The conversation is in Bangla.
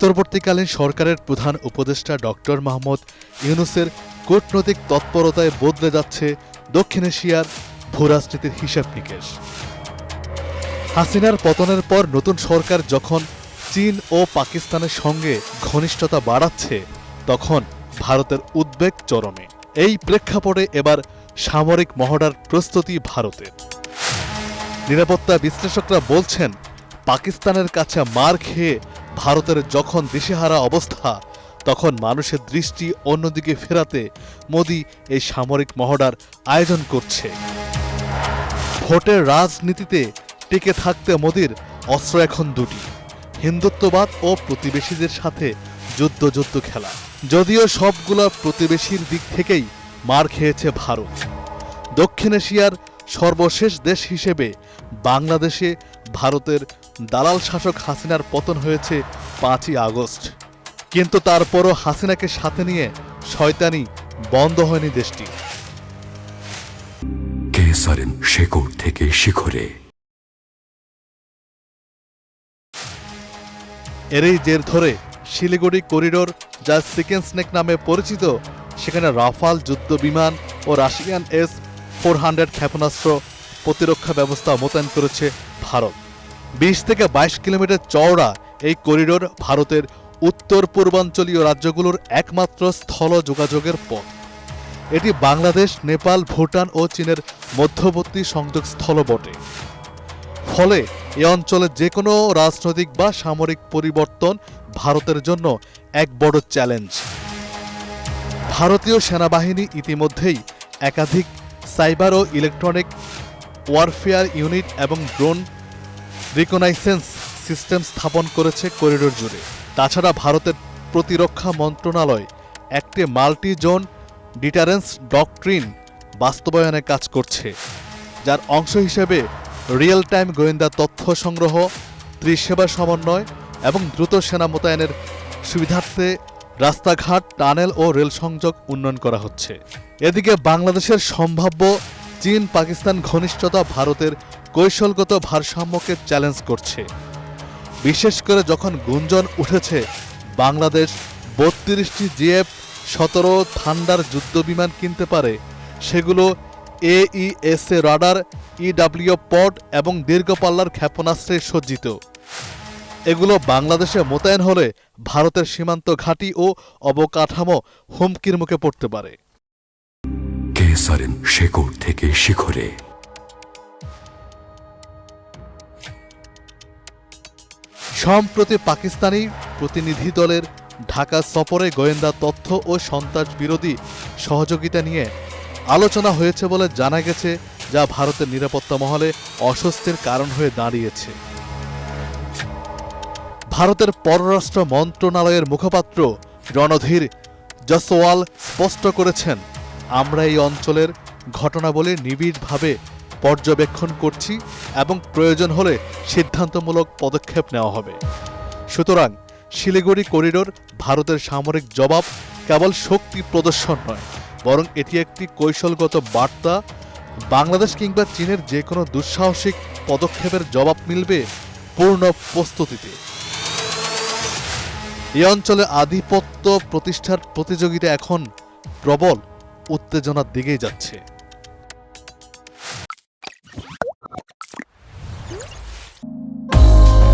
অন্তর্বর্তীকালীন সরকারের প্রধান উপদেষ্টা ডক্টর মোহাম্মদ ইউনূসের কূটনৈতিক তৎপরতায় বদলে যাচ্ছে দক্ষিণ এশিয়ার ভূরাজনীতির হিসাব নিকেশ। হাসিনার পতনের পর নতুন সরকার যখন চীন ও পাকিস্তানের সঙ্গে ঘনিষ্ঠতা বাড়াচ্ছে, তখন ভারতের উদ্বেগ চরমে। এই প্রেক্ষাপটে এবার সামরিক মহড়ার প্রস্তুতি ভারতের। নিরাপত্তা বিশ্লেষকরা বলছেন, পাকিস্তানের কাছে মার খেয়ে ভারতের যখন দিশেহারা অবস্থা, তখন মানুষের দৃষ্টি অন্যদিকে ফেরাতে মোদি এই সামরিক মহড়ার আয়োজন করছে। ভোটের রাজনীতিতে টিকে থাকতে মোদির অস্ত্র এখন দুটি: হিন্দুত্ববাদ ও প্রতিবেশীদের সাথে যুদ্ধ খেলা। যদিও সবগুলো প্রতিবেশীর দিক থেকেই মার খেয়েছে ভারত। দক্ষিণ এশিয়ার সর্বশেষ দেশ হিসেবে বাংলাদেশে ভারতের দালাল শাসক হাসিনার পতন হয়েছে 5ই আগস্ট। কিন্তু তারপরও হাসিনাকে সাথে নিয়ে শয়তানি বন্ধ হয়নি দেশটি। কেসারেন শেকড় থেকে শিখরে। এরই জের ধরে শিলিগুড়ি করিডোর, যা চিকেন স্নেক নামে পরিচিত, সেখানে রাফাল যুদ্ধ বিমান ও রাশিয়ান S-400 ক্ষেপণাস্ত্র প্রতিরক্ষা ব্যবস্থা মোতায়েন করেছে ভারত। 20 থেকে 22 কিলোমিটার চওড়া এই করিডোর ভারতের উত্তর পূর্বাঞ্চলীয় রাজ্যগুলোর একমাত্র স্থল যোগাযোগের পথ। এটি বাংলাদেশ, নেপাল, ভুটান ও চীনের মধ্যবর্তী সংযোগস্থল বটে। ফলে এ অঞ্চলে যে কোনো রাজনৈতিক বা সামরিক পরিবর্তন ভারতের জন্য এক বড় চ্যালেঞ্জ। ভারতীয় সেনাবাহিনী ইতিমধ্যেই একাধিক সাইবার ও ইলেকট্রনিক ওয়ারফেয়ার ইউনিট এবং ড্রোন রিকনাইসেন্স সিস্টেম স্থাপন করেছে করিডোর জুড়ে। তাছাড়া ভারতের প্রতিরক্ষা মন্ত্রণালয় একটি মাল্টি জোন ডিটারেন্স ডকট্রিন বাস্তবায়নে কাজ করছে, যার অংশ হিসেবে রিয়েল টাইম গোয়েন্দা তথ্য সংগ্রহ, ত্রিসেবা সমন্বয় এবং দ্রুত সেনা মোতায়েনের সুবিধার্থে রাস্তাঘাট, টানেল ও রেল সংযোগ উন্নয়ন করা হচ্ছে। এদিকে বাংলাদেশের সম্ভাব্য চীন পাকিস্তান ঘনিষ্ঠতা ভারতের কৌশলগত ভারসাম্যকে চ্যালেঞ্জ করছে। বিশেষ করে যখন গুঞ্জন উঠেছে বাংলাদেশ 32টি JF-17 থান্ডার যুদ্ধবিমান কিনতে পারে, সেগুলো AESA রাডার, EW পড এবং দীর্ঘপাল্লার ক্ষেপণাস্ত্রে সজ্জিত। এগুলো বাংলাদেশে মোতায়েন হলে ভারতের সীমান্ত ঘাঁটি ও অবকাঠামো হুমকির মুখে পড়তে পারে। কেসারেন শেকড় থেকে শিখরে। সম্প্রতি পাকিস্তানি প্রতিনিধি দলের ঢাকা সফরে গোয়েন্দা তথ্য ও সন্ত্রাস বিরোধী সহযোগিতা নিয়ে আলোচনা হয়েছে বলে জানা গেছে, যা ভারতের নিরাপত্তা মহলে অস্বস্তির কারণ হয়ে দাঁড়িয়েছে। ভারতের পররাষ্ট্র মন্ত্রণালয়ের মুখপাত্র রণধীর জসওয়াল স্পষ্ট করেছেন, আমরা এই অঞ্চলের ঘটনাবলী নিবিড়ভাবে পর্যবেক্ষণ করছি এবং প্রয়োজন হলে সিদ্ধান্তমূলক পদক্ষেপ নেওয়া হবে। সুতরাং শিলিগুড়ি করিডোর ভারতের সামরিক জবাব কেবল শক্তি প্রদর্শন নয়, বরং এটি একটি কৌশলগত বার্তা। বাংলাদেশ কিংবা চীনের যে কোনো দুঃসাহসিক পদক্ষেপের জবাব মিলবে পূর্ণ প্রস্তুতিতে। এই অঞ্চলে আধিপত্য প্রতিষ্ঠার প্রতিযোগিতা এখন প্রবল উত্তেজনার দিকেই যাচ্ছে।